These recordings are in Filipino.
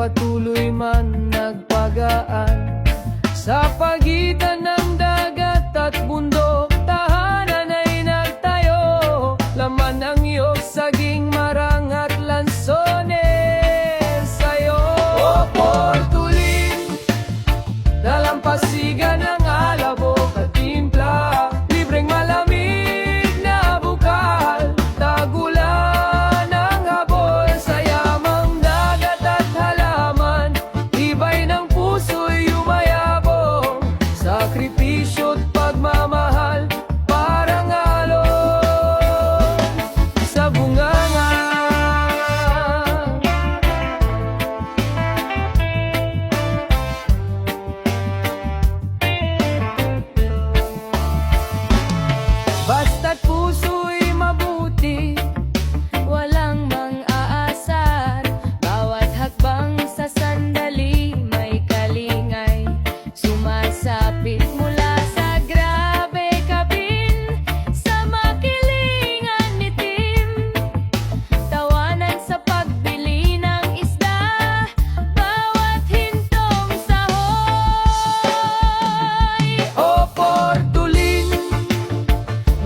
patuloy man nagpagaan. Sa pagitan ng dagat at bundok, tahanan ay nagtayo. Laman ng iyong saging, marang at lansones sa'yo. O Portulin, dalampasigan ng alabok at timpla, libreng malamig na bukal, tagulan ng habol sa yamang dagat at halaman, tibay ng puso'y yumayabong, sakripisyo't pagmamahal, parang alon sa bunganga. Basta't puso'y mabuti, walang mang-aasar. Bawat hakbang sa sandali may kalingay, sumasapit mula sa grabe kabin, sa makilingan itim, tawanan sa pagbili ng isda, bawat hintong sahoy. O Portulin,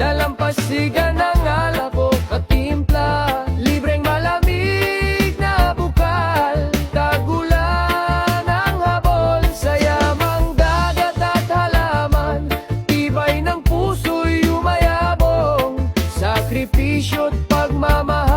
dalampasigan ng alabok at timpla, libreng malamig na bukal, tagulan ng habol sa yamang dagat at halaman, tibay ng puso'y yumayabong, sakripisyo't pagmamahal.